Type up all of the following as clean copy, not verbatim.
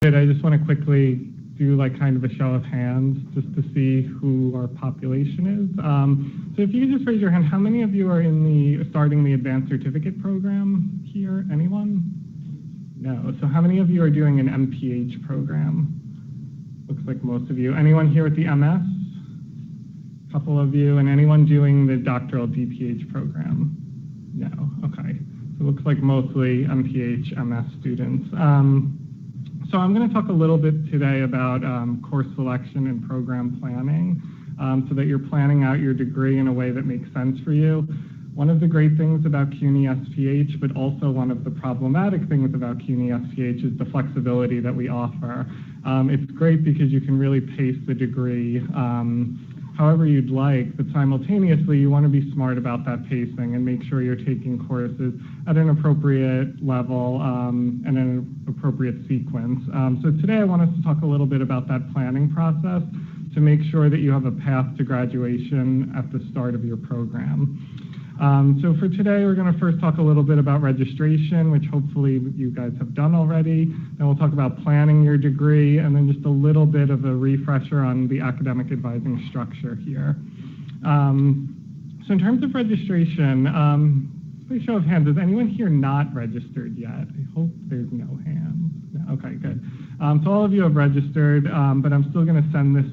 I just want to quickly do like kind of a show of hands just to see who our population is. So if you could just raise your hand, how many of you are starting the advanced certificate program here? Anyone? No. So how many of you are doing an MPH program? Looks like most of you. Anyone here with the MS? A couple of you. And anyone doing the doctoral DPH program? No. Okay. So it looks like mostly MPH, MS students. So I'm going to talk a little bit today about course selection and program planning so that you're planning out your degree in a way that makes sense for you. One of the great things about CUNY SPH, but also one of the problematic things about CUNY SPH is the flexibility that we offer. It's great because you can really pace the degree however you'd like, but simultaneously you want to be smart about that pacing and make sure you're taking courses at an appropriate level and an appropriate sequence. So today I want us to talk a little bit about that planning process to make sure that you have a path to graduation at the start of your program. So for today, we're going to first talk a little bit about registration, which hopefully you guys have done already. Then we'll talk about planning your degree, and then just a little bit of a refresher on the academic advising structure here. So in terms of registration, by show of hands, is anyone here not registered yet? I hope there's no hands. No, okay, good. So all of you have registered, but I'm still going to send this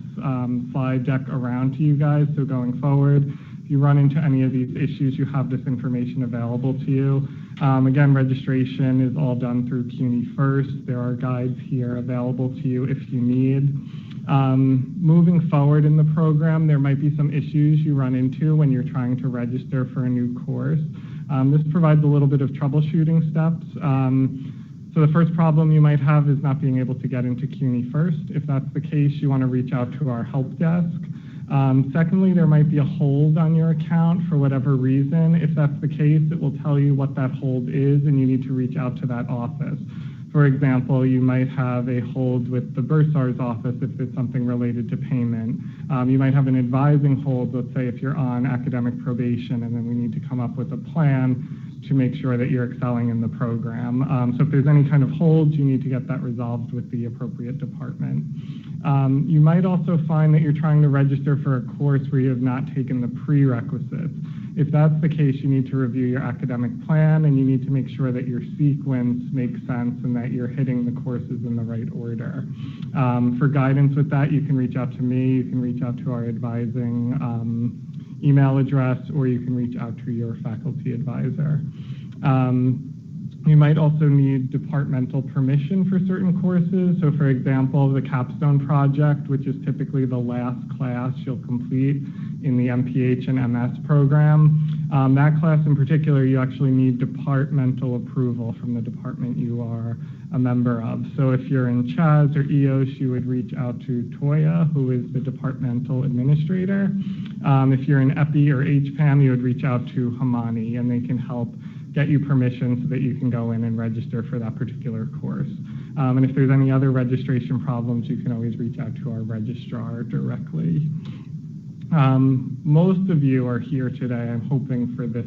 slide deck around to you guys, so going forward, if you run into any of these issues, you have this information available to you. Again, registration is all done through CUNY First. There are guides here available to you if you need. Moving forward in the program, there might be some issues you run into when you're trying to register for a new course. This provides a little bit of troubleshooting steps. So the first problem you might have is not being able to get into CUNY First. If that's the case, you want to reach out to our help desk. Secondly, there might be a hold on your account for whatever reason. If that's the case, it will tell you what that hold is, and you need to reach out to that office. For example, you might have a hold with the bursar's office if it's something related to payment. You might have an advising hold, let's say if you're on academic probation, and then we need to come up with a plan to make sure that you're excelling in the program. So if there's any kind of holds, you need to get that resolved with the appropriate department. You might also find that you're trying to register for a course where you have not taken the prerequisites. If that's the case, you need to review your academic plan, and you need to make sure that your sequence makes sense and that you're hitting the courses in the right order. For guidance with that, you can reach out to me, you can reach out to our advising email address, or you can reach out to your faculty advisor. You might also need departmental permission for certain courses. So for example, the capstone project, which is typically the last class you'll complete in the MPH and MS program, that class in particular, you actually need departmental approval from the department you are a member of. So if you're in CHAS or EOS, you would reach out to Toya, who is the departmental administrator. If you're in EPI or HPAM, you would reach out to Hamani, and they can help get you permission so that you can go in and register for that particular course. And if there's any other registration problems, you can always reach out to our registrar directly. Most of you are here today, I'm hoping, for this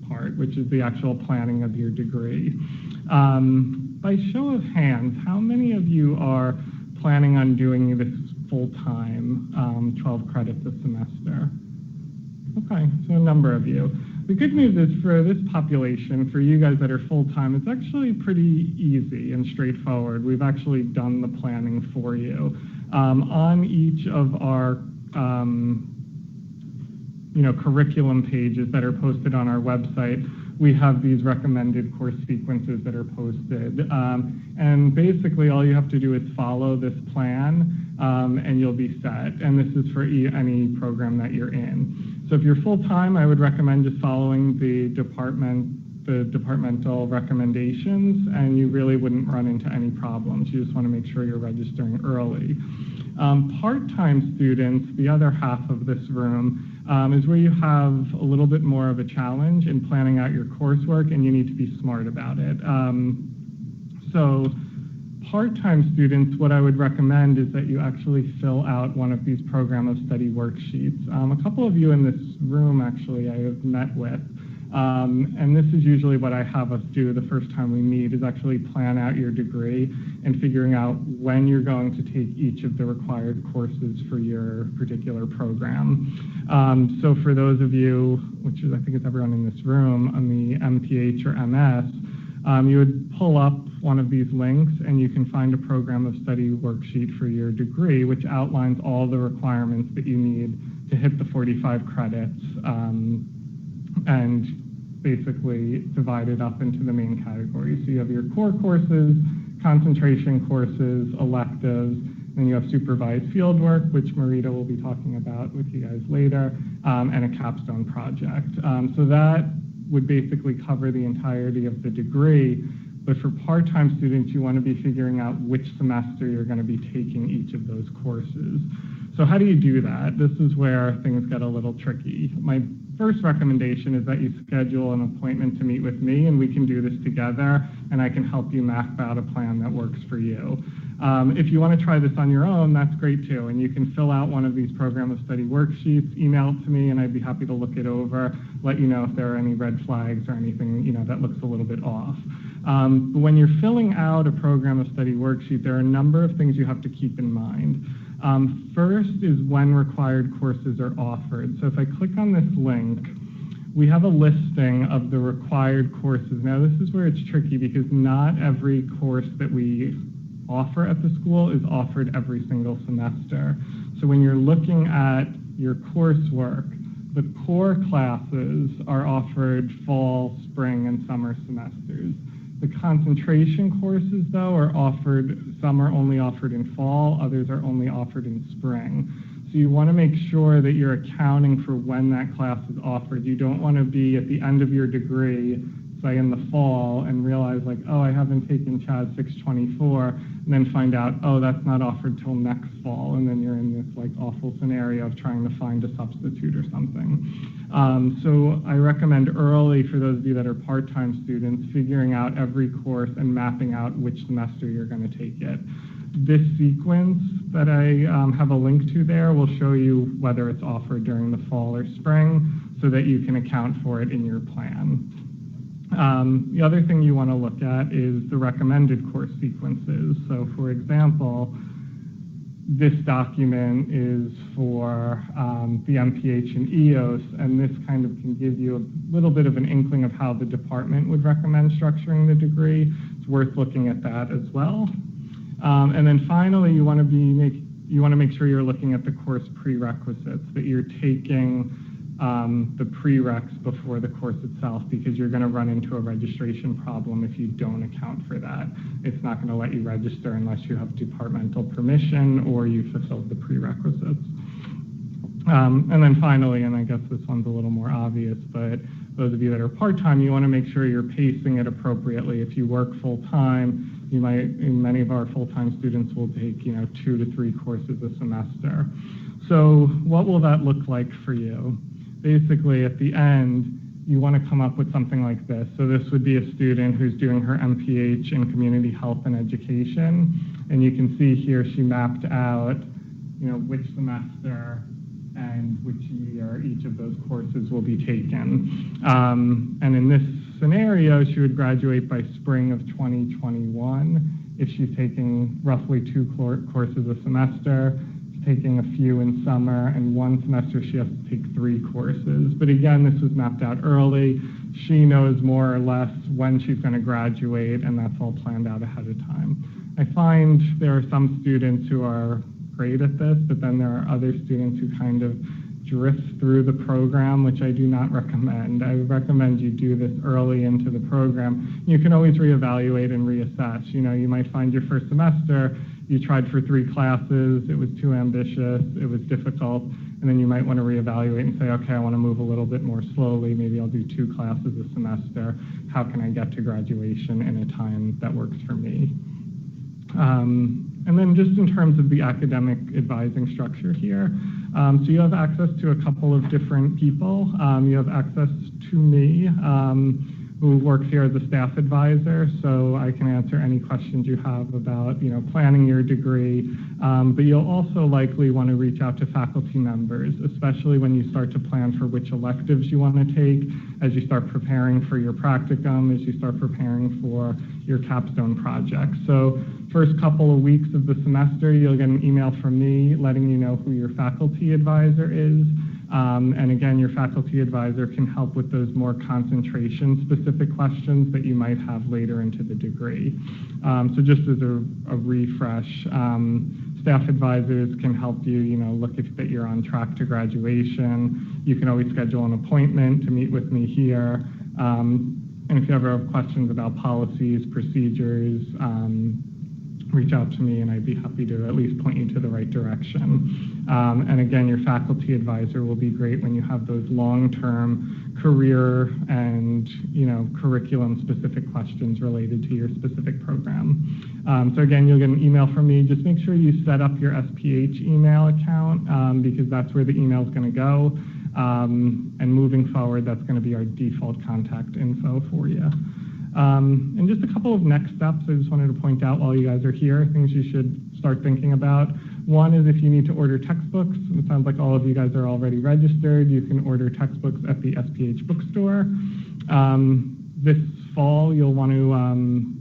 part, which is the actual planning of your degree. By show of hands, how many of you are planning on doing this full-time, 12 credits a semester? Okay, so a number of you. The good news is for this population, for you guys that are full-time, it's actually pretty easy and straightforward. We've actually done the planning for you. On each of our curriculum pages that are posted on our website, we have these recommended course sequences that are posted. And basically all you have to do is follow this plan and you'll be set. And this is for any program that you're in. So if you're full-time, I would recommend just following the departmental recommendations, and you really wouldn't run into any problems. You just want to make sure you're registering early. Part-time students, the other half of this room, is where you have a little bit more of a challenge in planning out your coursework, and you need to be smart about it. So part-time students, what I would recommend is that you actually fill out one of these program of study worksheets. A couple of you in this room, actually, I have met with. And this is usually what I have us do the first time we meet, is actually plan out your degree and figuring out when you're going to take each of the required courses for your particular program. So for those of you, which is I think it's everyone in this room, on the MPH or MS, you would pull up one of these links and you can find a program of study worksheet for your degree, which outlines all the requirements that you need to hit the 45 credits, and basically divided up into the main categories. So you have your core courses, concentration courses, electives, then you have supervised fieldwork, which Marita will be talking about with you guys later, and a capstone project. So that would basically cover the entirety of the degree, but for part-time students, you want to be figuring out which semester you're going to be taking each of those courses. So how do you do that? This is where things get a little tricky. My first recommendation is that you schedule an appointment to meet with me, and we can do this together, and I can help you map out a plan that works for you. If you want to try this on your own, that's great too, and you can fill out one of these program of study worksheets, email it to me, and I'd be happy to look it over, let you know if there are any red flags or anything that looks a little bit off. But when you're filling out a program of study worksheet, there are a number of things you have to keep in mind. First is when required courses are offered. So if I click on this link, we have a listing of the required courses. Now this is where it's tricky because not every course that we offer at the school is offered every single semester. So when you're looking at your coursework, the core classes are offered fall, spring, and summer semesters. The concentration courses, though, are offered, some are only offered in fall, others are only offered in spring. So you want to make sure that you're accounting for when that class is offered. You don't want to be at the end of your degree, say in the fall, and realize like, oh, I haven't taken CHAD 624, and then find out, oh, that's not offered till next fall, and then you're in this like awful scenario of trying to find a substitute or something. So I recommend early, for those of you that are part-time students, figuring out every course and mapping out which semester you're going to take it. This sequence that I have a link to there will show you whether it's offered during the fall or spring so that you can account for it in your plan. The other thing you want to look at is the recommended course sequences. So for example, this document is for the MPH and EOS, and this kind of can give you a little bit of an inkling of how the department would recommend structuring the degree. It's worth looking at that as well. And then finally, you want to make sure you're looking at the course prerequisites, that you're taking the prereqs before the course itself, because you're going to run into a registration problem if you don't account for that. It's not going to let you register unless you have departmental permission or you fulfilled the prerequisites. And then finally, and I guess this one's a little more obvious, but those of you that are part-time, you want to make sure you're pacing it appropriately. If you work full-time, many of our full-time students will take 2 to 3 courses a semester. So what will that look like for you? Basically, at the end, you want to come up with something like this. So this would be a student who's doing her MPH in community health and education, and you can see here she mapped out, which semester and which year each of those courses will be taken. And in this scenario, she would graduate by spring of 2021 if she's taking roughly 2 courses a semester, taking a few in summer, and 1 semester she has to take 3 courses. But again, this was mapped out early. She knows more or less when she's going to graduate, and that's all planned out ahead of time. I find there are some students who are great at this, but then there are other students who kind of drift through the program, which I do not recommend. I would recommend you do this early into the program. You can always reevaluate and reassess. You might find your first semester, you tried for 3 classes, it was too ambitious, it was difficult, and then you might want to reevaluate and say, okay, I want to move a little bit more slowly, maybe I'll do 2 classes a semester. How can I get to graduation in a time that works for me? And then just in terms of the academic advising structure here, so you have access to a couple of different people. You have access to me. who works here as a staff advisor, so I can answer any questions you have about, planning your degree. But you'll also likely want to reach out to faculty members, especially when you start to plan for which electives you want to take, as you start preparing for your practicum, as you start preparing for your capstone project. So first couple of weeks of the semester, you'll get an email from me letting you know who your faculty advisor is. And again, your faculty advisor can help with those more concentration-specific questions that you might have later into the degree. So just as a refresh, staff advisors can help you, look that you're on track to graduation. You can always schedule an appointment to meet with me here. And if you ever have questions about policies, procedures, reach out to me and I'd be happy to at least point you to the right direction. And again, your faculty advisor will be great when you have those long-term career and curriculum-specific questions related to your specific program. So again, you'll get an email from me. Just make sure you set up your SPH email account because that's where the email is going to go. And moving forward, that's going to be our default contact info for you. And just a couple of next steps I just wanted to point out while you guys are here, things you should start thinking about. One is if you need to order textbooks. It sounds like all of you guys are already registered. You can order textbooks at the SPH bookstore. This fall, you'll want to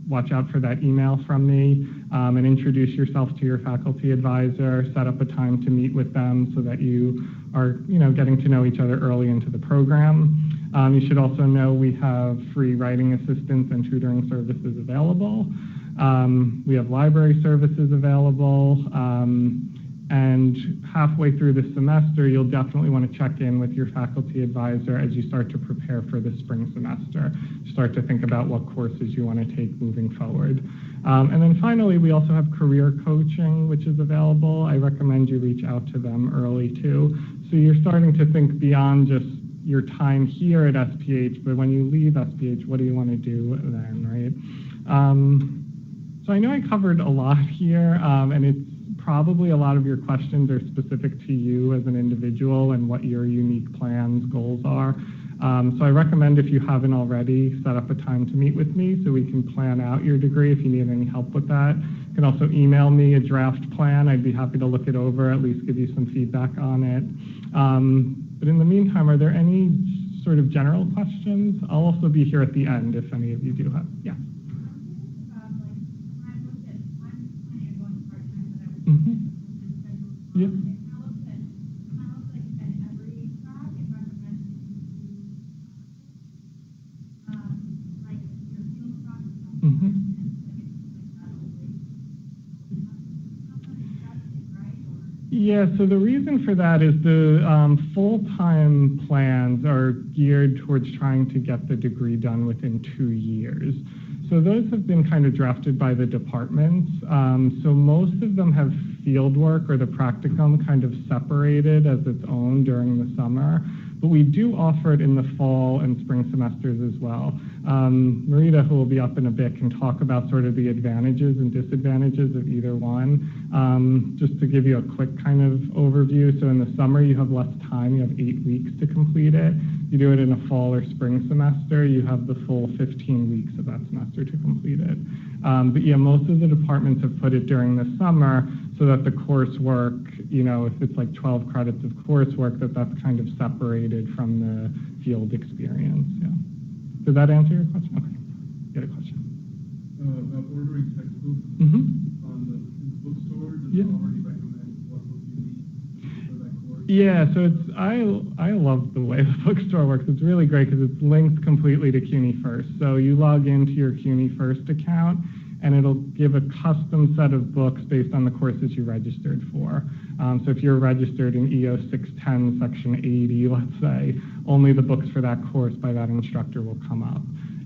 watch out for that email from me and introduce yourself to your faculty advisor, set up a time to meet with them so that you are getting to know each other early into the program. You should also know we have free writing assistance and tutoring services available. We have library services available. And halfway through the semester, you'll definitely want to check in with your faculty advisor as you start to prepare for the spring semester. Start to think about what courses you want to take moving forward. And then finally, we also have career coaching, which is available. I recommend you reach out to them early too. So you're starting to think beyond just your time here at SPH, but when you leave SPH, what do you want to do then, right? So I know I covered a lot here, and it's probably a lot of your questions are specific to you as an individual and what your unique plans, goals are. So I recommend, if you haven't already, set up a time to meet with me so we can plan out your degree if you need any help with that. You can also email me a draft plan. I'd be happy to look it over, at least give you some feedback on it. But in the meantime, are there any sort of general questions? I'll also be here at the end if any of you do have. Yeah. Mm-hmm. Yep. Mm-hmm. Yeah, so the reason for that is the full-time plans are geared towards trying to get the degree done within 2 years. So those have been kind of drafted by the departments. So most of them have field work or the practicum kind of separated as its own during the summer. But we do offer it in the fall and spring semesters as well. Marita, who will be up in a bit, can talk about sort of the advantages and disadvantages of either one. Just to give you a quick kind of overview, so in the summer you have less time, you have 8 weeks to complete it. You do it in a fall or spring semester, you have the full 15 weeks of that semester to complete it. But yeah, most of the departments have put it during the summer so that the coursework, if it's like 12 credits of coursework, that's kind of separated from the field experience. Yeah. Does that answer your question? Okay. You had a question? About ordering textbooks on the bookstore, does it already recommend what book you need for that course? Yeah, so I love the way the bookstore works. It's really great because it's linked completely to CUNY First. So you log into your CUNY First account, and it'll give a custom set of books based on the courses you registered for. So if you're registered in EO 610, section 80, let's say, only the books for that course by that instructor will come up.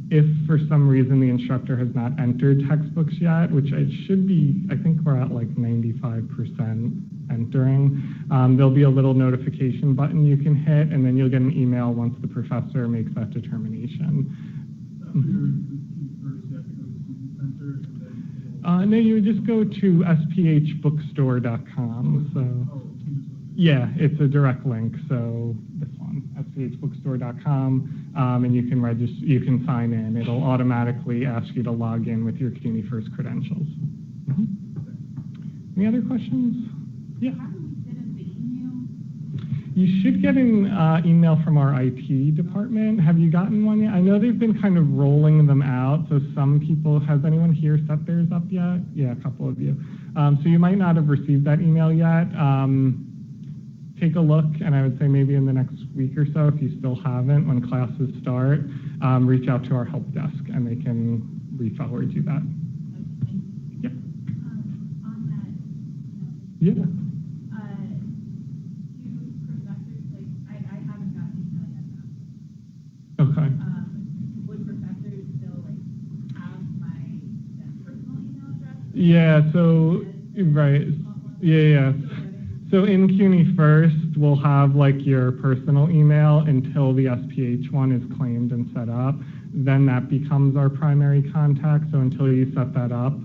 If for some reason the instructor has not entered textbooks yet, which it should be, I think we're at like 95% entering, there'll be a little notification button you can hit, and then you'll get an email once the professor makes that determination. No, you would just go to sphbookstore.com. So, yeah, it's a direct link. So this one. one, SPHbookstore.com, and you can register. You can sign in. It'll automatically ask you to log in with your CUNY First credentials. Any other questions? Yeah. How do we set up the email? You should get an email from our IT department. Have you gotten one yet? I know they've been kind of rolling them out, so some people, has anyone here set theirs up yet? Yeah, a couple of you. So you might not have received that email yet. Take a look, and I would say maybe in the next week or so, if you still haven't, when classes start, reach out to our help desk, and they can re-forward you that. Yeah. On that, Yeah. do professors, like, I haven't gotten an email yet now. Okay. Would professors still, like, have my personal email address? Yeah, so, right. Yeah. So in CUNY First, we'll have like your personal email until the SPH one is claimed and set up. Then that becomes our primary contact. So until you set that up,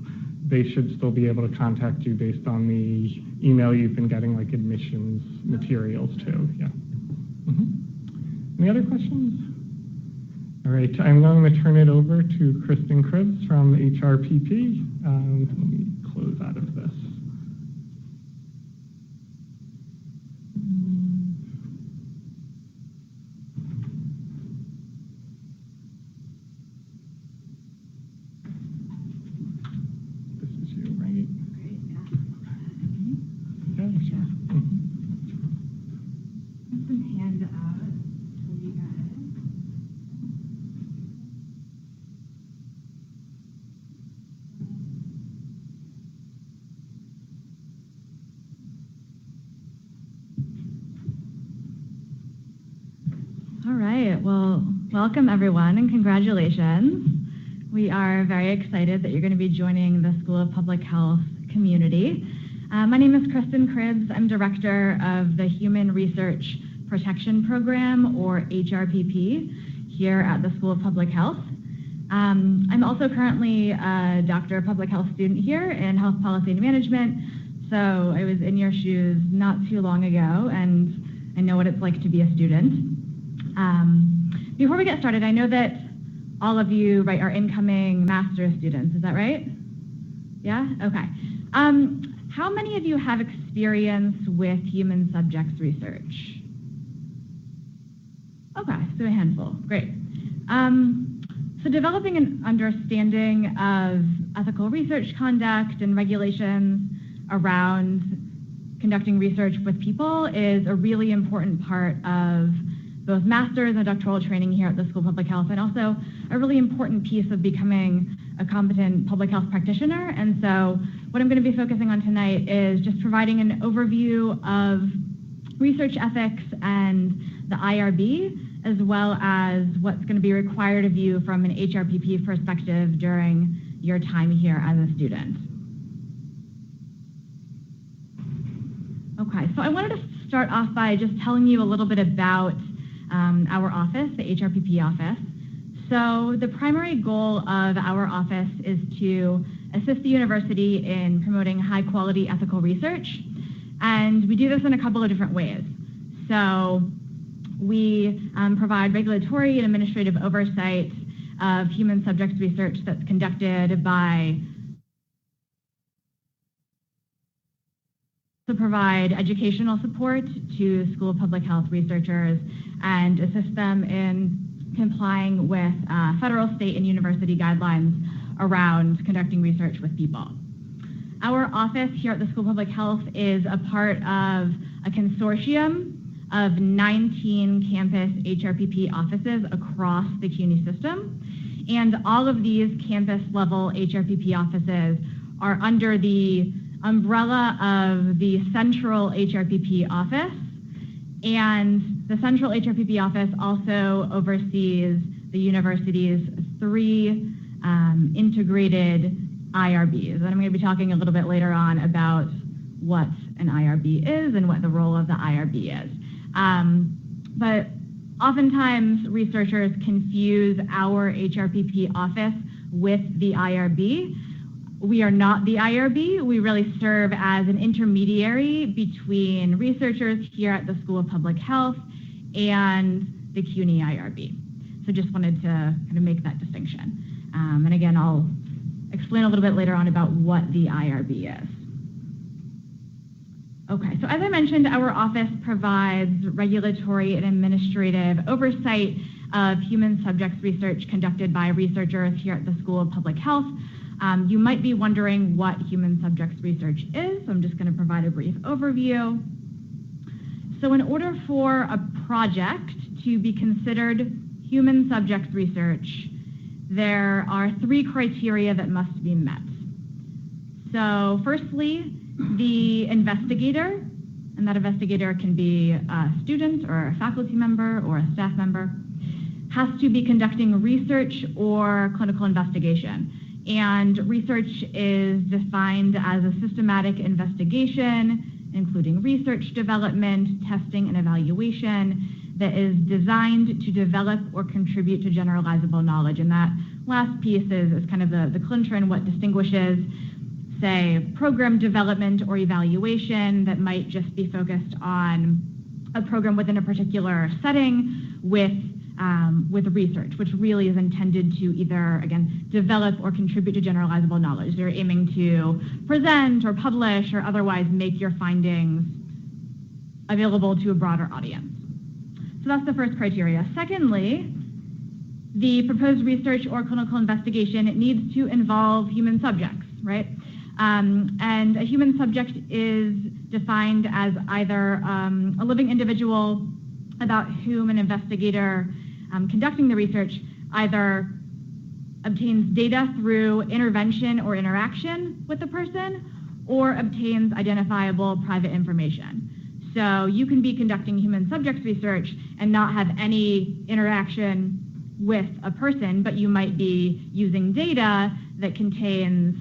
they should still be able to contact you based on the email you've been getting, like admissions materials too. Yeah. Any other questions? All right, I'm going to turn it over to Kristen Cribbs from HRPP. Let me close out of this. This is you, right? Great, yeah. Yeah, sure. Some hand out for you guys. All right, well, welcome everyone and congratulations. We are very excited that you're going to be joining the School of Public Health community. My name is Kristen Cribbs. I'm director of the Human Research Protection Program, or HRPP, here at the School of Public Health. I'm also currently a Doctor of Public Health student here in Health Policy and Management, so I was in your shoes not too long ago, and I know what it's like to be a student. Before we get started, I know that all of you, right, are incoming master's students. Is that right? Yeah? Okay. How many of you have experience with human subjects research? Okay, so a handful. Great. So developing an understanding of ethical research conduct and regulations around conducting research with people is a really important part of both master's and doctoral training here at the School of Public Health, and also a really important piece of becoming a competent public health practitioner. And so what I'm going to be focusing on tonight is just providing an overview of research ethics and the IRB, as well as what's going to be required of you from an HRPP perspective during your time here as a student. Okay, so I wanted to start off by just telling you a little bit about our office, the HRPP office. So the primary goal of our office is to assist the university in promoting high quality ethical research. And we do this in a couple of different ways. So we provide regulatory and administrative oversight of human subjects research that's conducted by to provide educational support to School of Public Health researchers and assist them in complying with federal, state, and university guidelines around conducting research with people. Our office here at the School of Public Health is a part of a consortium of 19 campus HRPP offices across the CUNY system. And all of these campus-level HRPP offices are under the umbrella of the central HRPP office, and the central HRPP office also oversees the university's 3 integrated IRBs. And I'm going to be talking a little bit later on about what an IRB is and what the role of the IRB is. But oftentimes researchers confuse our HRPP office with the IRB. We are not the IRB. We really serve as an intermediary between researchers here at the School of Public Health and the CUNY IRB. So just wanted to kind of make that distinction. And again, I'll explain a little bit later on about what the IRB is. Okay, so as I mentioned, our office provides regulatory and administrative oversight of human subjects research conducted by researchers here at the School of Public Health. You might be wondering what human subjects research is, so I'm just going to provide a brief overview. So in order for a project to be considered human subjects research, there are 3 criteria that must be met. So firstly, the investigator, and that investigator can be a student or a faculty member or a staff member, has to be conducting research or clinical investigation. And research is defined as a systematic investigation, including research development, testing, and evaluation that is designed to develop or contribute to generalizable knowledge. And that last piece is kind of the clincher in what distinguishes, say, program development or evaluation that might just be focused on a program within a particular setting with research, which really is intended to either, again, develop or contribute to generalizable knowledge. They're aiming to present or publish or otherwise make your findings available to a broader audience. So that's the first criteria. Secondly, the proposed research or clinical investigation, it needs to involve human subjects, right? And a human subject is defined as either a living individual about whom an investigator conducting the research either obtains data through intervention or interaction with the person or obtains identifiable private information. So you can be conducting human subjects research and not have any interaction with a person, but you might be using data that contains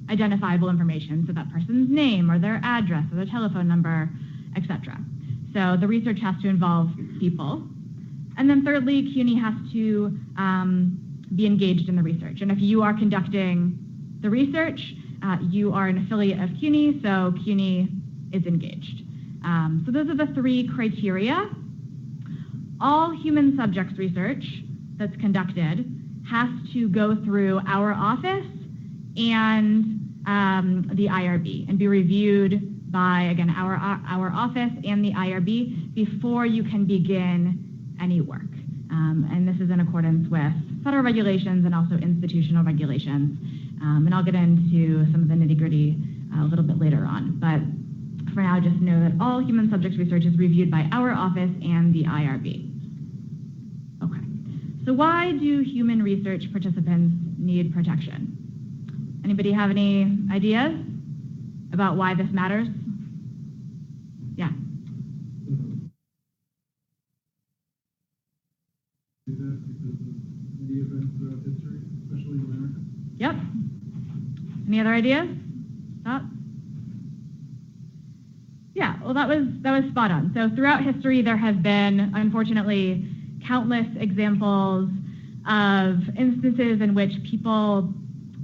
identifiable information, so that person's name or their address or their telephone number, etc. So the research has to involve people. And then thirdly, CUNY has to be engaged in the research. And if you are conducting the research, you are an affiliate of CUNY, so CUNY is engaged. So those are the 3 criteria. All human subjects research that's conducted has to go through our office and the IRB and be reviewed by, again, our office and the IRB before you can begin any work. And this is in accordance with federal regulations and also institutional regulations. And I'll get into some of the nitty-gritty a little bit later on. But for now, just know that all human subjects research is reviewed by our office and the IRB. Okay, so why do human research participants need protection? Anybody have any ideas about why this matters? Yeah. Is that because of many events throughout history, especially in America? Yep. Any other ideas? Thoughts? Yeah, well, that was spot on. So throughout history, there have been, unfortunately, countless examples of instances in which people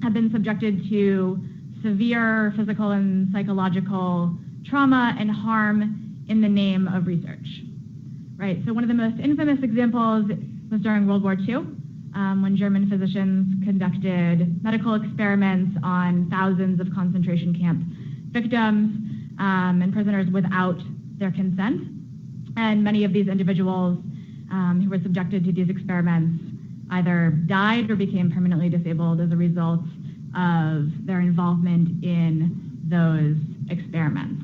have been subjected to severe physical and psychological trauma and harm in the name of research, right? So one of the most infamous examples was during World War II, when German physicians conducted medical experiments on thousands of concentration camp victims and prisoners without their consent. And many of these individuals who were subjected to these experiments either died or became permanently disabled as a result of their involvement in those experiments.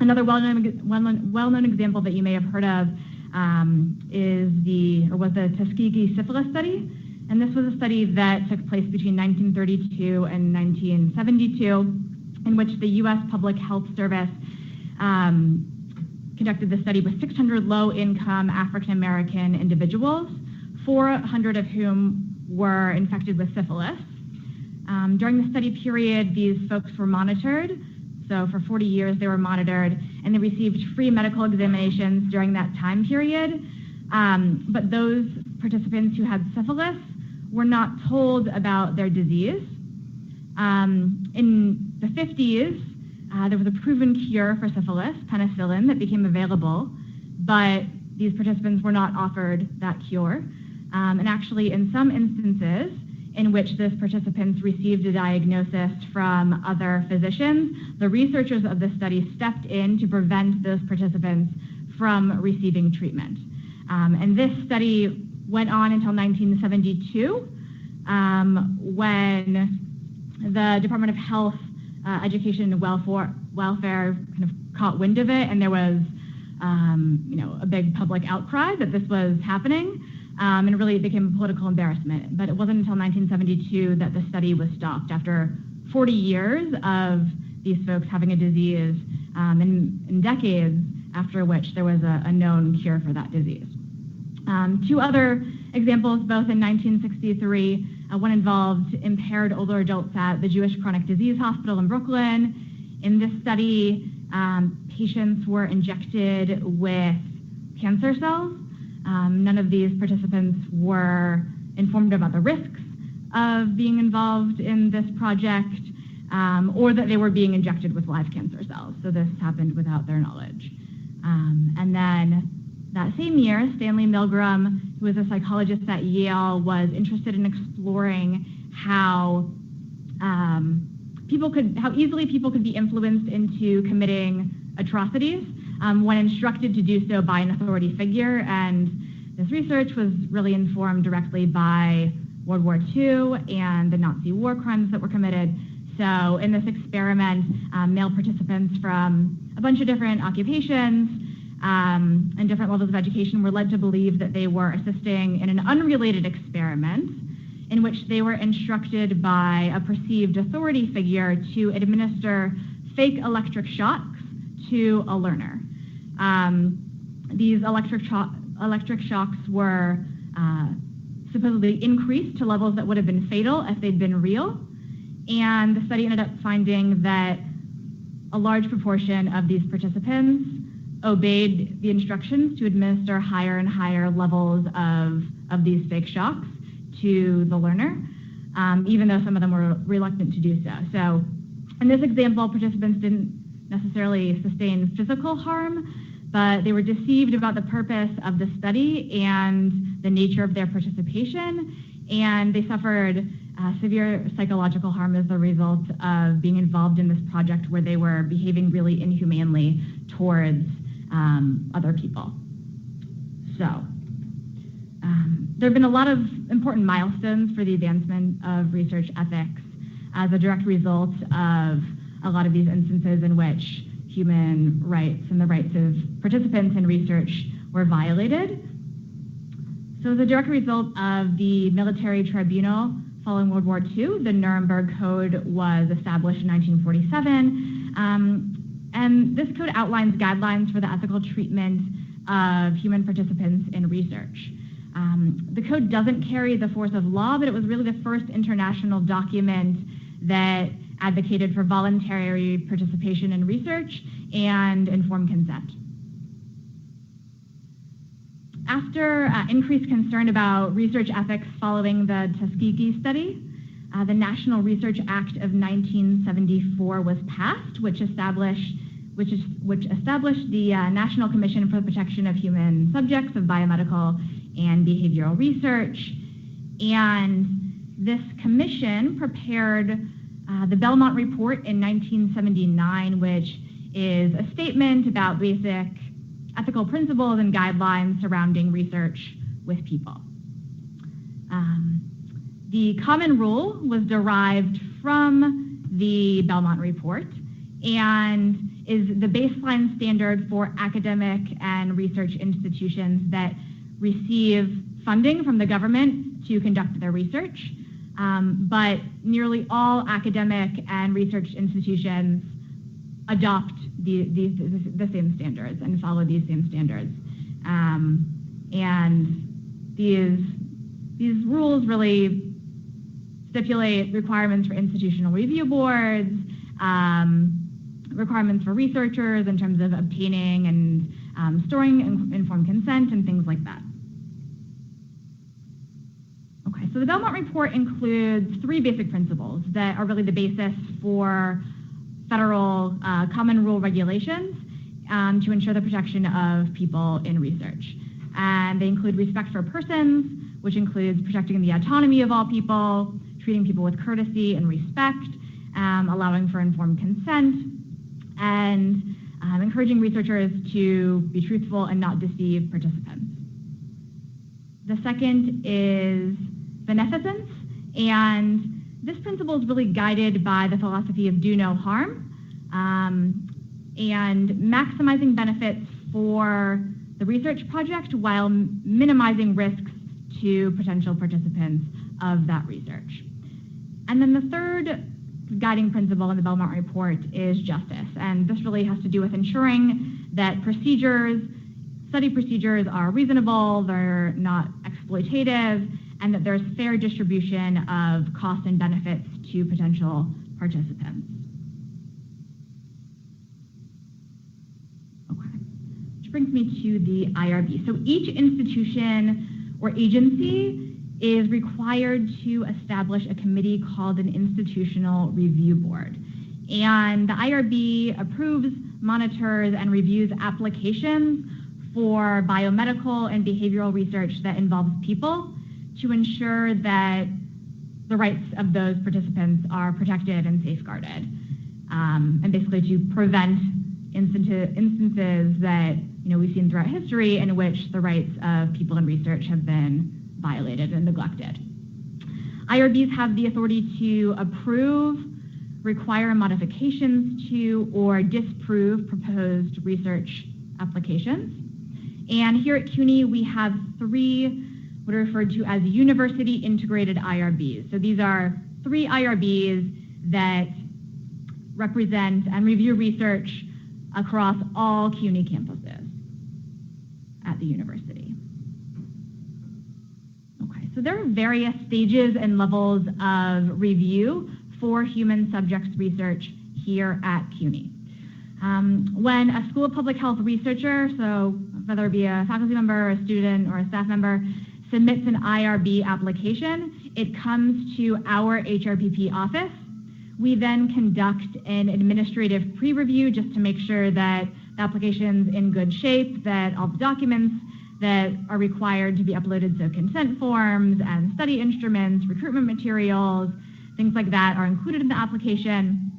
Another well-known example that you may have heard of was the Tuskegee syphilis study. And this was a study that took place between 1932 and 1972, in which the U.S. Public Health Service conducted the study with 600 low-income African-American individuals, 400 of whom were infected with syphilis. During the study period, these folks were monitored. So for 40 years, they were monitored, and they received free medical examinations during that time period. But those participants who had syphilis were not told about their disease. In the 50s, there was a proven cure for syphilis, penicillin, that became available, but these participants were not offered that cure. And actually, in some instances in which those participants received a diagnosis from other physicians, the researchers of the study stepped in to prevent those participants from receiving treatment. And this study went on until 1972, when the Department of Health, Education and Welfare kind of caught wind of it, and there was a big public outcry that this was happening, and really it became a political embarrassment. But it wasn't until 1972 that the study was stopped, after 40 years of these folks having a disease, and decades after which there was a known cure for that disease. Two other examples, both in 1963. One involved impaired older adults at the Jewish Chronic Disease Hospital in Brooklyn. In this study, patients were injected with cancer cells. None of these participants were informed about the risks of being involved in this project, or that they were being injected with live cancer cells. So this happened without their knowledge. And then that same year, Stanley Milgram, who was a psychologist at Yale, was interested in exploring how easily people could be influenced into committing atrocities when instructed to do so by an authority figure. And this research was really informed directly by World War II and the Nazi war crimes that were committed. So in this experiment, male participants from a bunch of different occupations and different levels of education were led to believe that they were assisting in an unrelated experiment in which they were instructed by a perceived authority figure to administer fake electric shocks to a learner. These electric shocks were supposedly increased to levels that would have been fatal if they'd been real. And the study ended up finding that a large proportion of these participants obeyed the instructions to administer higher and higher levels of these fake shocks to the learner, even though some of them were reluctant to do so. So in this example, participants didn't necessarily sustain physical harm, but they were deceived about the purpose of the study and the nature of their participation, and they suffered severe psychological harm as a result of being involved in this project where they were behaving really inhumanely towards other people. So there have been a lot of important milestones for the advancement of research ethics as a direct result of a lot of these instances in which human rights and the rights of participants in research were violated. So as a direct result of the military tribunal following World War II, the Nuremberg Code was established in 1947. And this code outlines guidelines for the ethical treatment of human participants in research. The code doesn't carry the force of law, but it was really the first international document that advocated for voluntary participation in research and informed consent. After increased concern about research ethics following the Tuskegee study, the National Research Act of 1974 was passed, which established the National Commission for the Protection of Human Subjects of Biomedical and Behavioral Research. And this commission prepared the Belmont Report in 1979, which is a statement about basic ethical principles and guidelines surrounding research with people. The common rule was derived from the Belmont Report and is the baseline standard for academic and research institutions that receive funding from the government to conduct their research. But nearly all academic and research institutions adopt the same standards and follow these same standards. And these rules really stipulate requirements for institutional review boards, requirements for researchers in terms of obtaining and storing informed consent and things like that. Okay, so the Belmont Report includes 3 basic principles that are really the basis for federal common rule regulations to ensure the protection of people in research. And they include respect for persons, which includes protecting the autonomy of all people, treating people with courtesy and respect, allowing for informed consent, and encouraging researchers to be truthful and not deceive participants. The second is beneficence, and this principle is really guided by the philosophy of do no harm, and maximizing benefits for the research project while minimizing risks to potential participants of that research. And then the third guiding principle in the Belmont Report is justice, and this really has to do with ensuring that study procedures are reasonable, they're not exploitative, and that there's fair distribution of costs and benefits to potential participants. Okay, which brings me to the IRB. So each institution or agency is required to establish a committee called an institutional review board. And the IRB approves, monitors, and reviews applications for biomedical and behavioral research that involves people to ensure that the rights of those participants are protected and safeguarded, and basically to prevent instances that we've seen throughout history in which the rights of people in research have been violated and neglected. IRBs have the authority to approve, require modifications to, or disprove proposed research applications. And here at CUNY, we have 3 what are referred to as university integrated IRBs. So these are 3 IRBs that represent and review research across all CUNY campuses at the university. Okay, so there are various stages and levels of review for human subjects research here at CUNY. When a School of Public Health researcher, so whether it be a faculty member, a student, or a staff member, submits an IRB application, it comes to our HRPP office. We then conduct an administrative pre-review just to make sure that the application's in good shape, that all the documents that are required to be uploaded, so consent forms and study instruments, recruitment materials, things like that are included in the application.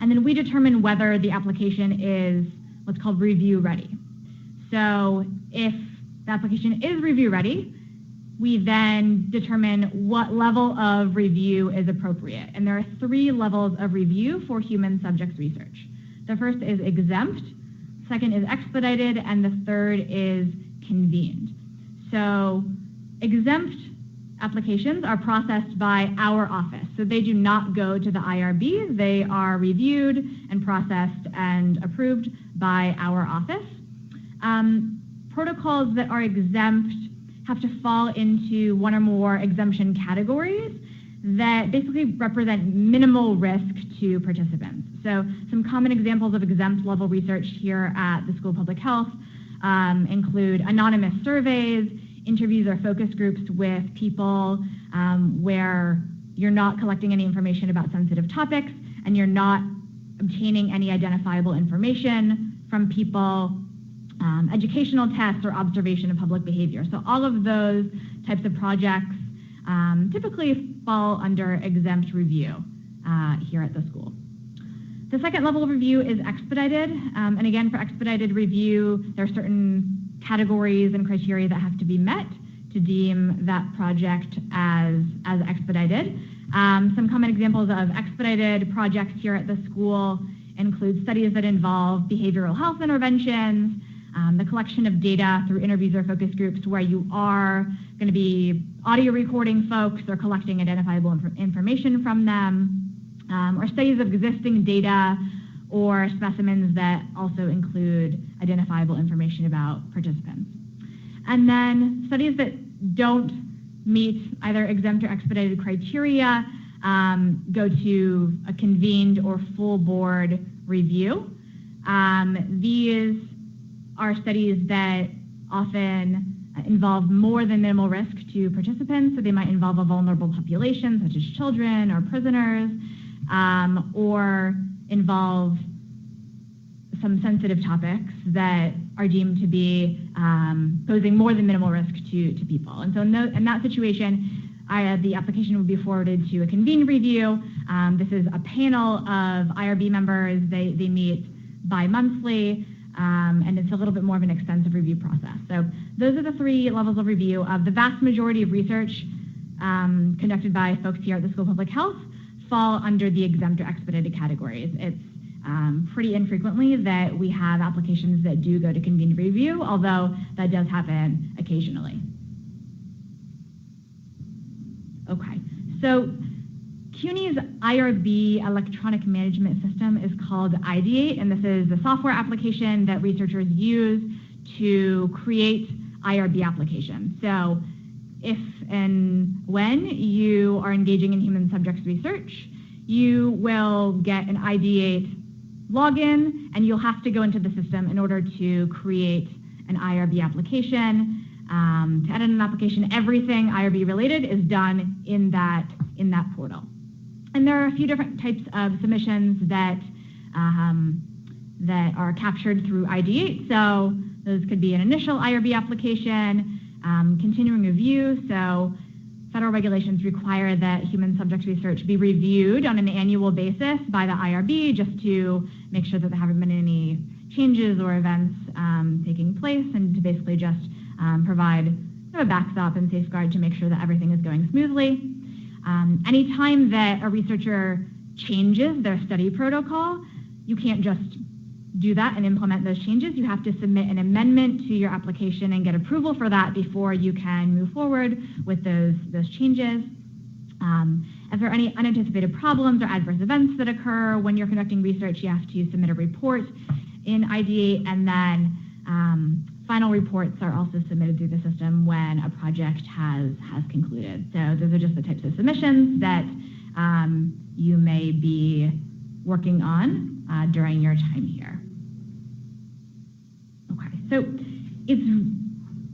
And then we determine whether the application is what's called review ready. So if the application is review ready, we then determine what level of review is appropriate. And there are 3 levels of review for human subjects research. The first is exempt, second is expedited, and the third is convened. So exempt applications are processed by our office. So they do not go to the IRB. They are reviewed and processed and approved by our office. Protocols that are exempt have to fall into one or more exemption categories that basically represent minimal risk to participants. So some common examples of exempt level research here at the School of Public Health include anonymous surveys, interviews or focus groups with people where you're not collecting any information about sensitive topics and you're not obtaining any identifiable information from people, educational tests or observation of public behavior. So all of those types of projects typically fall under exempt review here at the school. The second level of review is expedited. And again, for expedited review, there are certain categories and criteria that have to be met to deem that project as expedited. Some common examples of expedited projects here at the school include studies that involve behavioral health interventions, the collection of data through interviews or focus groups where you are going to be audio recording folks or collecting identifiable information from them, or studies of existing data or specimens that also include identifiable information about participants. And then studies that don't meet either exempt or expedited criteria go to a convened or full board review. These are studies that often involve more than minimal risk to participants, so they might involve a vulnerable population such as children or prisoners, or involve some sensitive topics that are deemed to be posing more than minimal risk to people. And so in that situation, the application would be forwarded to a convened review. This is a panel of IRB members. They meet bi-monthly, and it's a little bit more of an extensive review process. So those are the 3 levels of review. Of the vast majority of research conducted by folks here at the School of Public Health fall under the exempt or expedited categories. It's pretty infrequently that we have applications that do go to convened review, although that does happen occasionally. Okay, so CUNY's IRB electronic management system is called Ideate, and this is the software application that researchers use to create IRB applications. So if and when you are engaging in human subjects research, you will get an Ideate login, and you'll have to go into the system in order to create an IRB application. To edit an application, everything IRB related is done in that portal. And there are a few different types of submissions that are captured through Ideate. So those could be an initial IRB application, continuing review. So federal regulations require that human subject research be reviewed on an annual basis by the IRB just to make sure that there haven't been any changes or events taking place, and to basically just provide a backstop and safeguard to make sure that everything is going smoothly. Anytime that a researcher changes their study protocol, you can't just do that and implement those changes. You have to submit an amendment to your application and get approval for that before you can move forward with those changes. If there are any unanticipated problems or adverse events that occur when you're conducting research, you have to submit a report in Ideate, and then final reports are also submitted through the system when a project has concluded. So those are just the types of submissions that you may be working on during your time here. Okay, so it's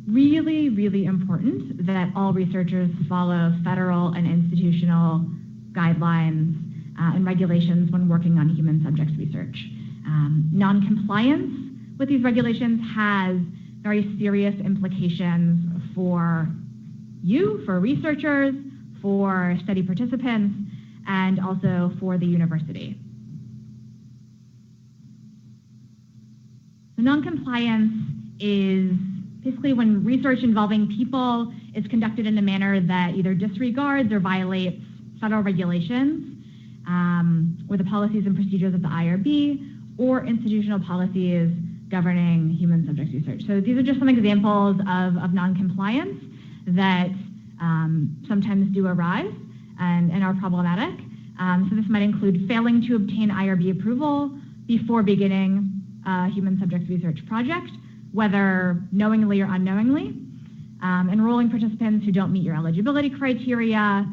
really, really important that all researchers follow federal and institutional guidelines and regulations when working on human subjects research. Non-compliance with these regulations has very serious implications for you, for researchers, for study participants, and also for the university. So non-compliance is basically when research involving people is conducted in a manner that either disregards or violates federal regulations or the policies and procedures of the IRB or institutional policies governing human subjects research. So these are just some examples of non-compliance that sometimes do arise and are problematic. So this might include failing to obtain IRB approval before beginning a human subjects research project, whether knowingly or unknowingly, enrolling participants who don't meet your eligibility criteria,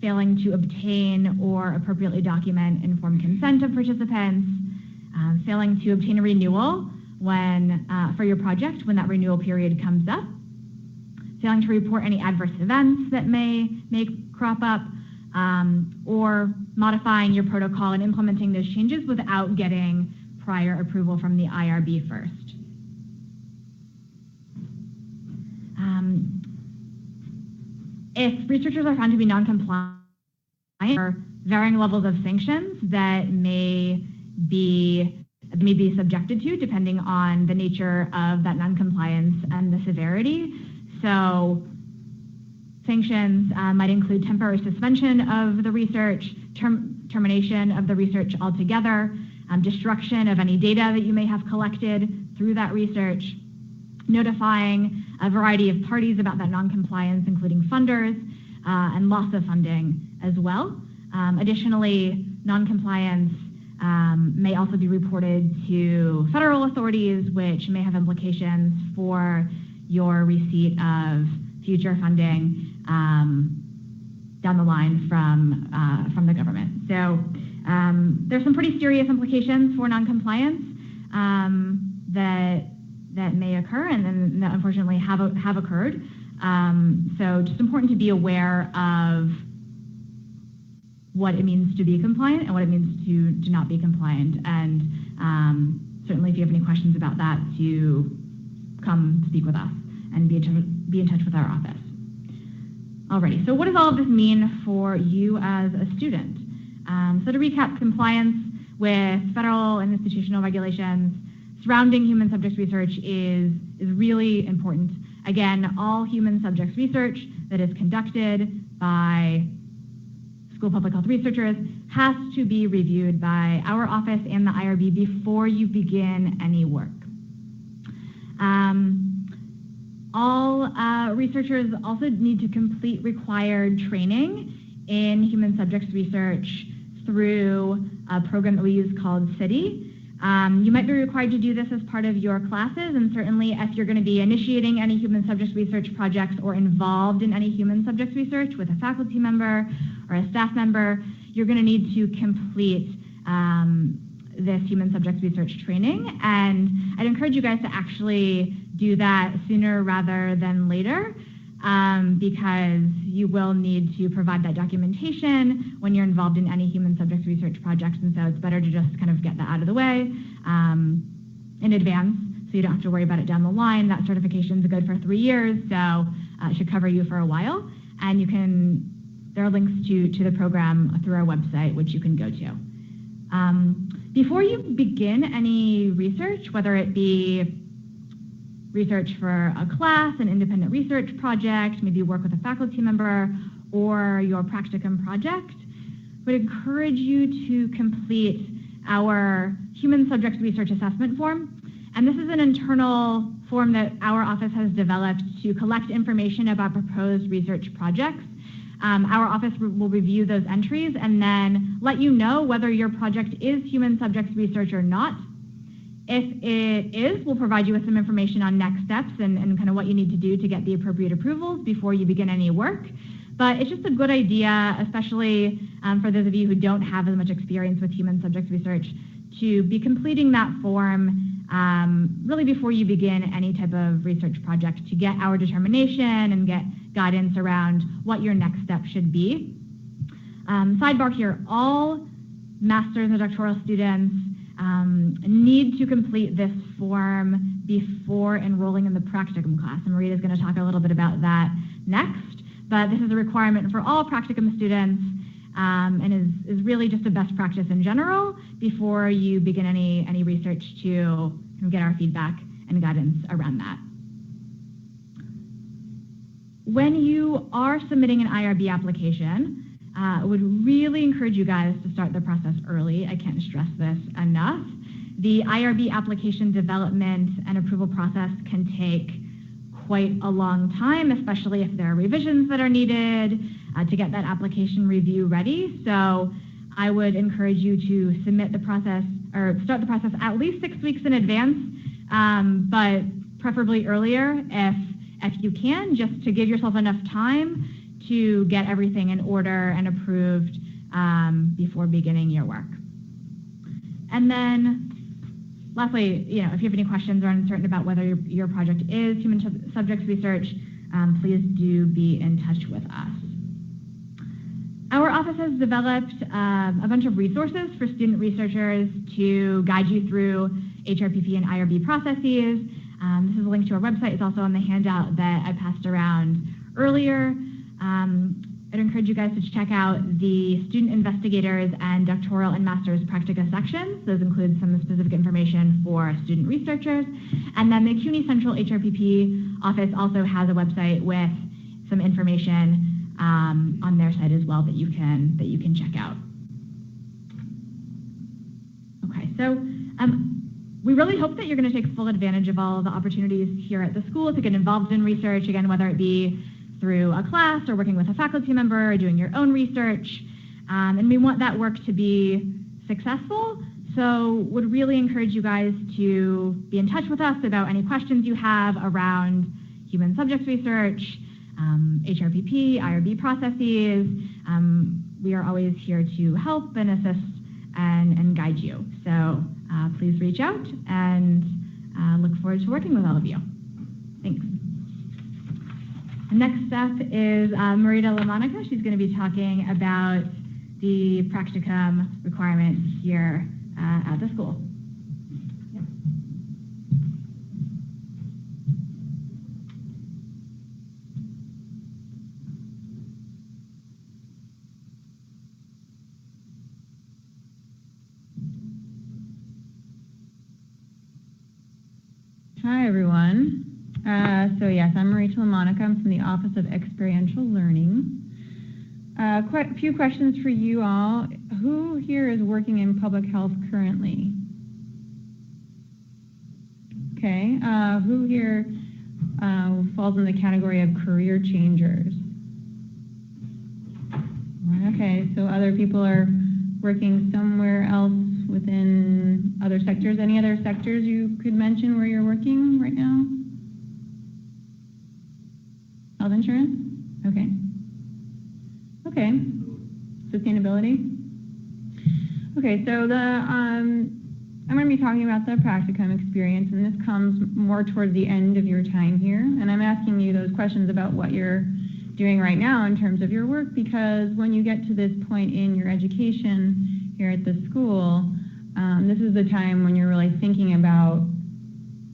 failing to obtain or appropriately document informed consent of participants, failing to obtain a renewal for your project when that renewal period comes up, failing to report any adverse events that may crop up, or modifying your protocol and implementing those changes without getting prior approval from the IRB first. If researchers are found to be non-compliant, there are varying levels of sanctions that may be subjected to depending on the nature of that non-compliance and the severity. So sanctions might include temporary suspension of the research, termination of the research altogether, destruction of any data that you may have collected through that research, notifying a variety of parties about that non-compliance, including funders, and loss of funding as well. Additionally, non-compliance may also be reported to federal authorities, which may have implications for your receipt of future funding down the line from the government. So there's some pretty serious implications for non-compliance that may occur and that unfortunately have occurred. So just important to be aware of what it means to be compliant and what it means to not be compliant, and certainly questions about that to come speak with us and be in touch with our office. Alrighty, so what does all of this mean for you as a student? So to recap, compliance with federal and institutional regulations surrounding human subjects research is really important. Again, all human subjects research that is conducted by school public health researchers has to be reviewed by our office and the IRB before you begin any work. All researchers also need to complete required training in human subjects research through a program that we use called CITI. You might be required to do this as part of your classes, and certainly if you're going to be initiating any human subjects research projects or involved in any human subjects research with a faculty member or a staff member, you're going to need to complete this human subjects research training. And I'd encourage you guys to actually do that sooner rather than later, because you will need to provide that documentation when you're involved in any human subjects research projects, and so it's better to just kind of get that out of the way in advance so you don't have to worry about it down the line. That certification is good for 3 years, so it should cover you for a while, and there are links to the program through our website, which you can go to. Before you begin any research, whether it be research for a class, an independent research project, maybe work with a faculty member, or your practicum project, I would encourage you to complete our human subjects research assessment form. And this is an internal form that our office has developed to collect information about proposed research projects. Our office will review those entries and then let you know whether your project is human subjects research or not. If it is, we'll provide you with some information on next steps and kind of what you need to do to get the appropriate approvals before you begin any work. But it's just a good idea, especially for those of you who don't have as much experience with human subjects research, to be completing that form really before you begin any type of research project to get our determination and get guidance around what your next step should be. Sidebar here, all master's and doctoral students need to complete this form before enrolling in the practicum class. And Marita's going to talk a little bit about that next. But this is a requirement for all practicum students and is really just a best practice in general before you begin any research to get our feedback and guidance around that. When you are submitting an IRB application, I would really encourage you guys to start the process early. I can't stress this enough. The IRB application development and approval process can take quite a long time, especially if there are revisions that are needed to get that application review ready. So I would encourage you to submit the process or start the process at least 6 weeks in advance, but preferably earlier if you can, just to give yourself enough time to get everything in order and approved before beginning your work. And then lastly, if you have any questions or uncertain about whether your project is human subjects research, please do be in touch with us. Our office has developed a bunch of resources for student researchers to guide you through HRPP and IRB processes. This is a link to our website. It's also on the handout that I passed around earlier. I'd encourage you guys to check out the student investigators and doctoral and master's practica sections. Those include some specific information for student researchers. And then the CUNY Central HRPP office also has a website with some information on their site as well that you can check out. Okay, so we really hope that you're going to take full advantage of all the opportunities here at the school to get involved in research, again, whether it be through a class or working with a faculty member or doing your own research. And we want that work to be successful, so would really encourage you guys to be in touch with us about any questions you have around human subjects research, HRPP, IRB processes. We are always here to help and assist and guide you. So please reach out and look forward to working with all of you. Thanks. Next up is Marita LaMonica. She's going to be talking about the practicum requirements here at the school. Yep. Hi, everyone. So yes, I'm Rachel and Monica. I'm from the Office of Experiential Learning. Quite a few questions for you all. Who here is working in public health currently? Okay. Who here falls in the category of career changers? Okay, so other people are working somewhere else within other sectors. Any other sectors you could mention where you're working right now? Health insurance? Okay. Okay. Sustainability? Okay, so I'm going to be talking about the practicum experience, and this comes more towards the end of your time here. And I'm asking you those questions about what you're doing right now in terms of your work, because when you get to this point in your education here at the school, this is the time when you're really thinking about,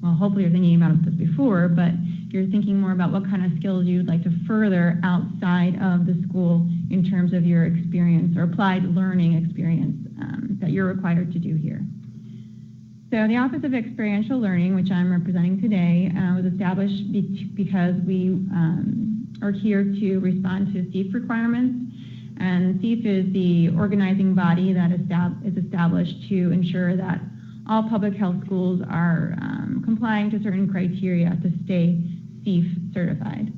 well, hopefully you're thinking about this before, but you're thinking more about what kind of skills you'd like to further outside of the school in terms of your experience or applied learning experience that you're required to do here. So the Office of Experiential Learning, which I'm representing today, was established because we are here to respond to SEAF requirements. And SEAF is the organizing body that is established to ensure that all public health schools are complying to certain criteria to stay SEAF certified.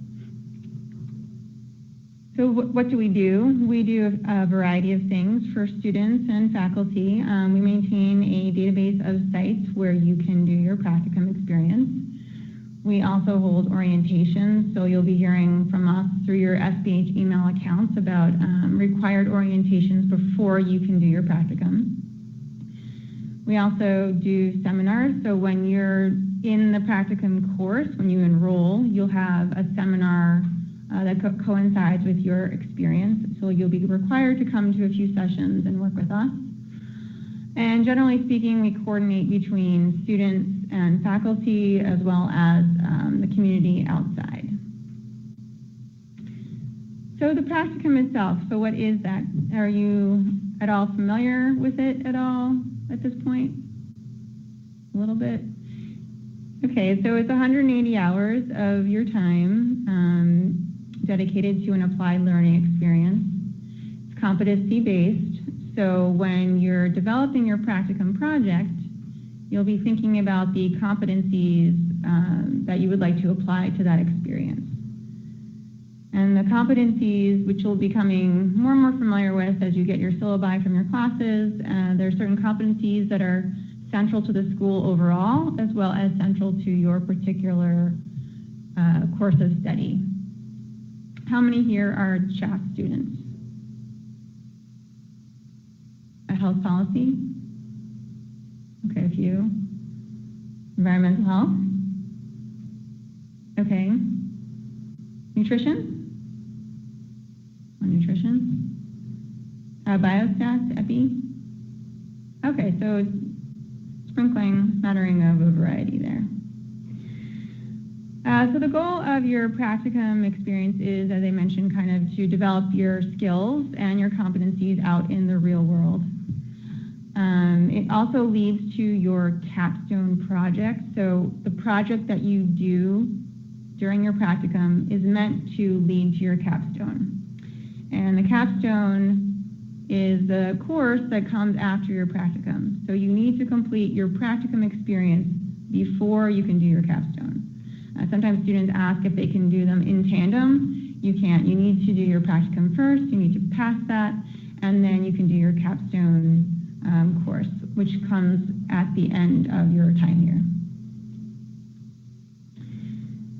So what do? We do a variety of things for students and faculty. We maintain a database of sites where you can do your practicum experience. We also hold orientations, so you'll be hearing from us through your SPH email accounts about required orientations before you can do your practicum. We also do seminars, so when you're in the practicum course, when you enroll, you'll have a seminar that coincides with your experience, so you'll be required to come to a few sessions and work with us. And generally speaking, we coordinate between students and faculty as well as the community outside. So the practicum itself, so what is that? Are you at all familiar with it at all at this point? A little bit? Okay, so it's 180 hours of your time dedicated to an applied learning experience. It's competency-based, so when you're developing your practicum project, you'll be thinking about the competencies that you would like to apply to that experience. And the competencies, which you'll be becoming more and more familiar with as you get your syllabi from your classes, there are certain competencies that are central to the school overall, as well as central to your particular course of study. How many here are CHAP students? A health policy? Okay, a few. Environmental health? Okay. Nutrition? Nutrition? Biostats, epi? Okay, so sprinkling, smattering of a variety there. So the goal of your practicum experience is, as I mentioned, kind of to develop your skills and your competencies out in the real world. It also leads to your capstone project. So the project that you do during your practicum is meant to lead to your capstone. And the capstone is the course that comes after your practicum. So you need to complete your practicum experience before you can do your capstone. Sometimes students ask if they can do them in tandem. You can't. You need to do your practicum first. You need to pass that, and then you can do your capstone course, which comes at the end of your time here.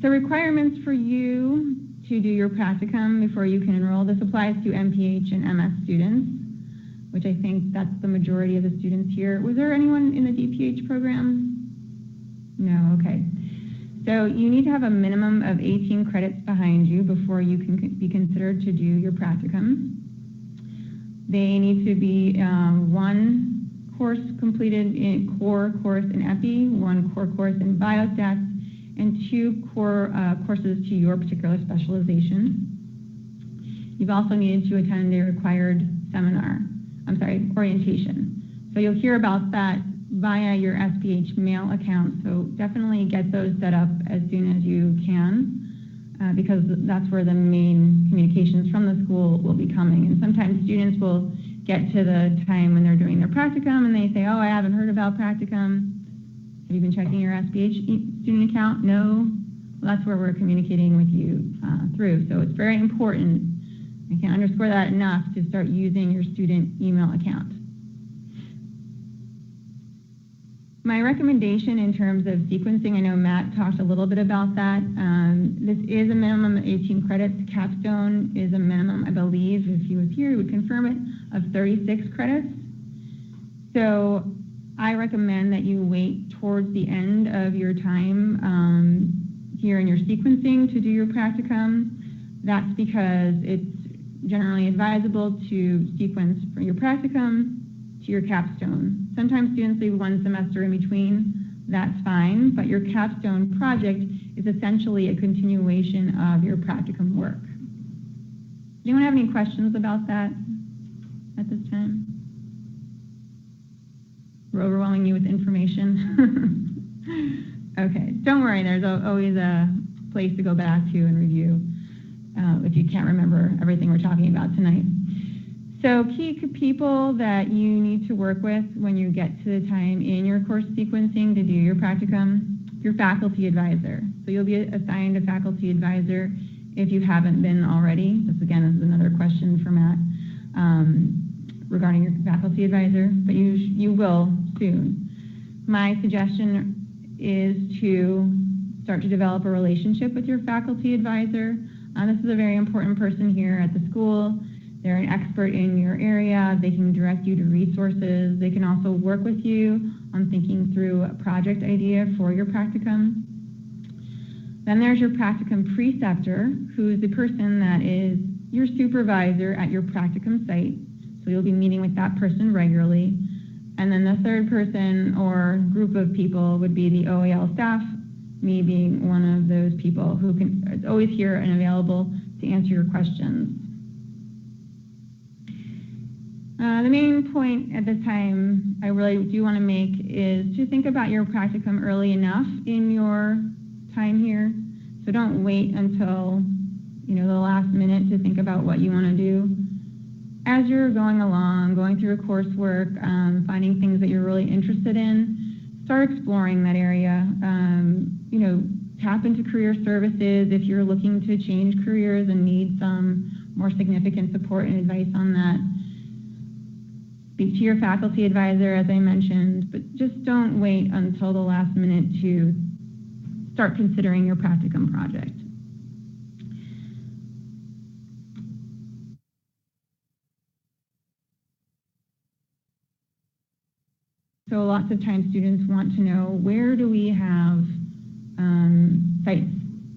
So requirements for you to do your practicum before you can enroll. This applies to MPH and MS students, which I think that's the majority of the students here. Was there anyone in the DPH program? No, okay. So you need to have a minimum of 18 credits behind you before you can be considered to do your practicum. They need to be one course completed in core course in EPI, one core course in biostats, and two core courses to your particular specialization. You've also needed to attend a required orientation. So you'll hear about that via your SPH mail account, so definitely get those set up as soon as you can, because that's where the main communications from the school will be coming. And sometimes students will get to the time when they're doing their practicum and they say, oh, I haven't heard about practicum. Have you been checking your SPH student account? No. Well, that's where we're communicating with you through. So it's very important, I can't underscore that enough, to start using your student email account. My recommendation in terms of sequencing, I know Matt talked a little bit about that. This is a minimum of 18 credits. Capstone is a minimum, I believe, if he was here, he would confirm it, of 36 credits. So I recommend that you wait towards the end of your time here in your sequencing to do your practicum. That's because it's generally advisable to sequence from your practicum to your capstone. Sometimes students leave one semester in between. That's fine, but your capstone project is essentially a continuation of your practicum work. Does anyone have any questions about that at this time? We're overwhelming you with information. Okay, don't worry, there's always a place to go back to and review if you can't remember everything we're talking about tonight. So key people that you need to work with when you get to the time in your course sequencing to do your practicum, your faculty advisor. So you'll be assigned a faculty advisor if you haven't been already. This again is another question for Matt regarding your faculty advisor, but you will soon. My suggestion is to start to develop a relationship with your faculty advisor. This is a very important person here at the school. They're an expert in your area. They can direct you to resources. They can also work with you on thinking through a project idea for your practicum. Then there's your practicum preceptor, who's the person that is your supervisor at your practicum site. So you'll be meeting with that person regularly. And then the third person or group of people would be the OAL staff, me being one of those people who is always here and available to answer your questions. The main point at this time I really do want to make is to think about your practicum early enough in your time here. So don't wait until the last minute to think about what you want to do. As you're going along, going through your coursework, finding things that you're really interested in, start exploring that area. Tap into career services if you're looking to change careers and need some more significant support and advice on that. Speak to your faculty advisor, as I mentioned, but just don't wait until the last minute to start considering your practicum project. So lots of times students want to know, where do we have sites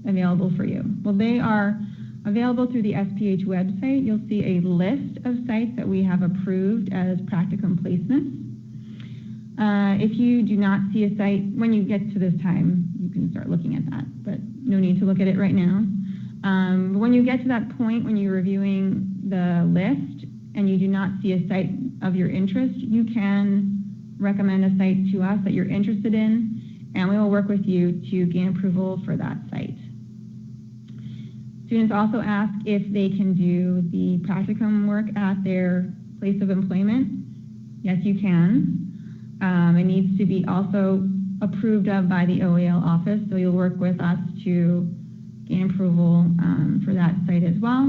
available for you? Well, they are available through the SPH website. You'll see a list of sites that we have approved as practicum placements. If you do not see a site, when you get to this time, you can start looking at that, but no need to look at it right now. But when you get to that point, when you're reviewing the list and you do not see a site of your interest, you can recommend a site to us that you're interested in, and we will work with you to gain approval for that site. Students also ask if they can do the practicum work at their place of employment. Yes, you can. It needs to be also approved of by the OAL office, so you'll work with us to gain approval for that site as well.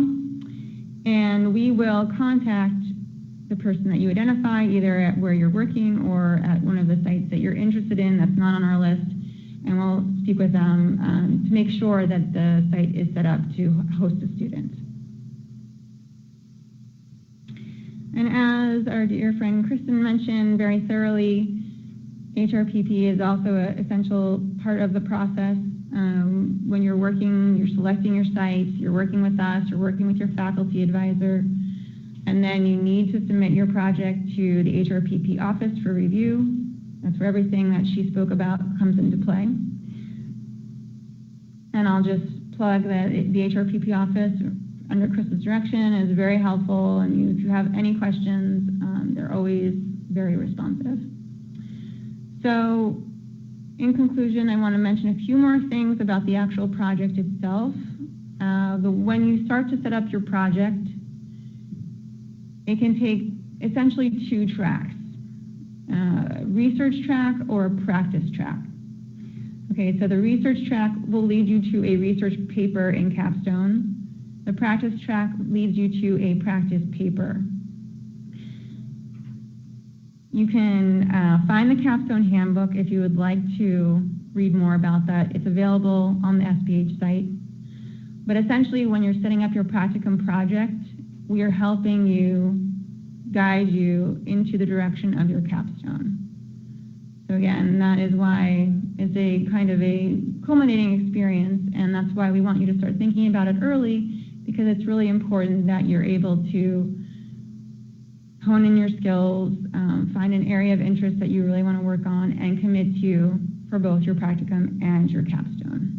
And we will contact the person that you identify, either at where you're working or at one of the sites that you're interested in that's not on our list, and we'll speak with them to make sure that the site is set up to host a student. And as our dear friend Kristen mentioned very thoroughly, HRPP is also an essential part of the process. When you're working, you're selecting your sites, you're working with us, you're working with your faculty advisor, and then you need to submit your project to the HRPP office for review. That's where everything that she spoke about comes into play. And I'll just plug that the HRPP office, under Kristen's direction, is very helpful, and if you have any questions, they're always very responsive. So, in conclusion, I want to mention a few more things about the actual project itself. When you start to set up your project, it can take essentially two tracks, research track or a practice track. Okay, so the research track will lead you to a research paper in capstone. The practice track leads you to a practice paper. You can find the capstone handbook if you would like to read more about that. It's available on the SPH site. But essentially, when you're setting up your practicum project, we are helping you guide you into the direction of your capstone. So again, that is why it's a kind of a culminating experience, and that's why we want you to start thinking about it early, because it's really important that you're able to hone in your skills, find an area of interest that you really want to work on, and commit to for both your practicum and your capstone.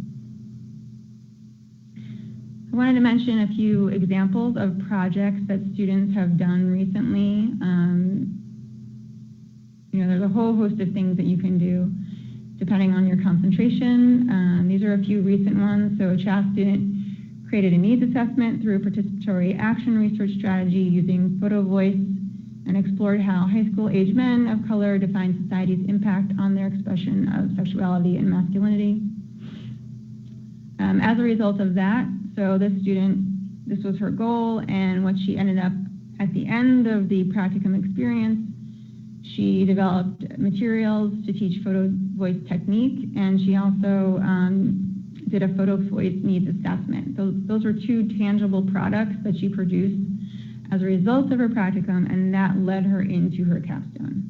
I wanted to mention a few examples of projects that students have done recently. There's a whole host of things that you can do depending on your concentration. These are a few recent ones. So a CHAS student created a needs assessment through a participatory action research strategy using photo voice and explored how high school age men of color define society's impact on their expression of sexuality and masculinity. As a result of that, so this student, this was her goal, and what she ended up at the end of the practicum experience, she developed materials to teach photo voice technique, and she also did a photo voice needs assessment. Those were two tangible products that she produced as a result of her practicum, and that led her into her capstone.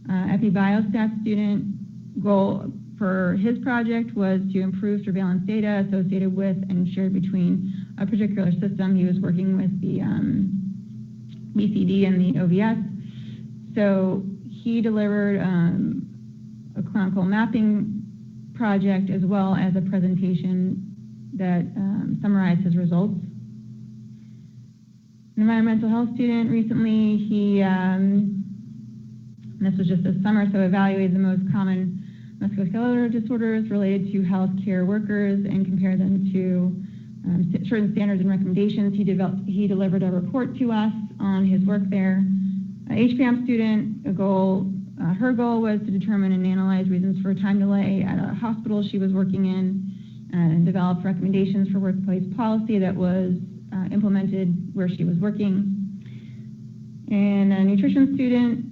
Epi-biostat student goal for his project was to improve surveillance data associated with and shared between a particular system. He was working with the BCD and the OVS. So he delivered a clinical mapping project as well as a presentation that summarized his results. An environmental health student recently, this was just this summer, so evaluated the most common musculoskeletal disorders related to healthcare workers and compared them to certain standards and recommendations. He delivered a report to us on his work there. HPAM student, her goal was to determine and analyze reasons for time delay at a hospital she was working in and develop recommendations for workplace policy that was implemented where she was working. And a nutrition student,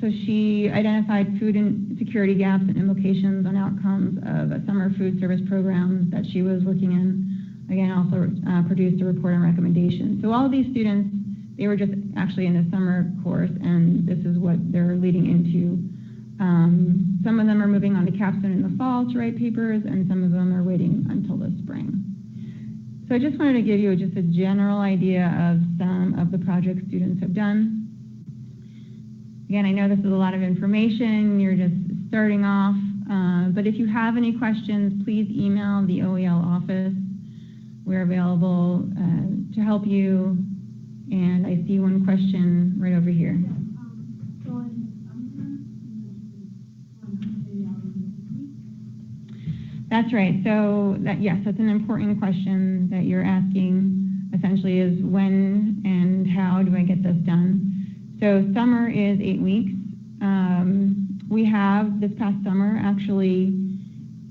so she identified food and security gaps and implications on outcomes of a summer food service program that she was working in. Again, also produced a report on recommendations. So all of these students, they were just actually in the summer course, and this is what they're leading into. Some of them are moving on to capstone in the fall to write papers, and some of them are waiting until the spring. So I just wanted to give you just a general idea of some of the projects students have done. Again, I know this is a lot of information. You're just starting off, but if you have any questions, please email the OEL office. We're available to help you. And I see one question right over here. That's right. So yes, that's an important question that you're asking. Essentially, is when and how do I get this done? So summer is 8 weeks. We have this past summer actually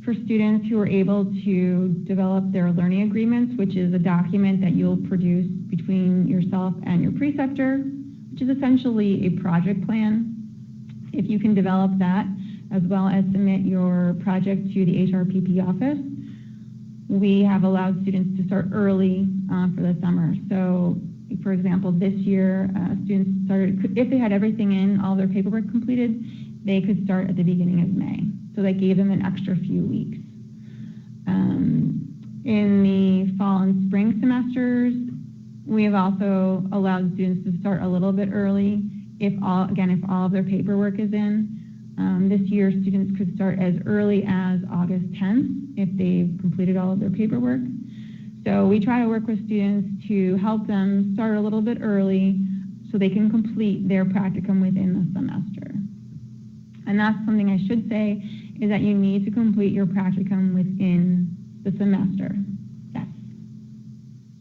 for students who are able to develop their learning agreements, which is a document that you'll produce between yourself and your preceptor, which is essentially a project plan. If you can develop that, as well as submit your project to the HRPP office, we have allowed students to start early for the summer. So, for example, this year, students started, if they had everything in, all their paperwork completed, they could start at the beginning of May. So that gave them an extra few weeks. In the fall and spring semesters, we have also allowed students to start a little bit early if all of their paperwork is in. This year, students could start as early as August 10th if they've completed all of their paperwork. So we try to work with students to help them start a little bit early so they can complete their practicum within the semester. And that's something I should say, is that you need to complete your practicum within the semester. Yes.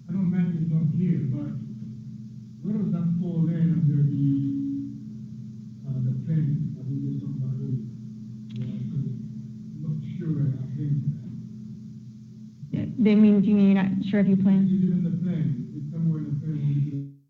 I know Matt is not here, but where does that fall in under the planning that we were talking about earlier? I'm not sure I think that. They mean, do you mean you're not sure if you plan? Is it in the plan? It's somewhere in the plan when we do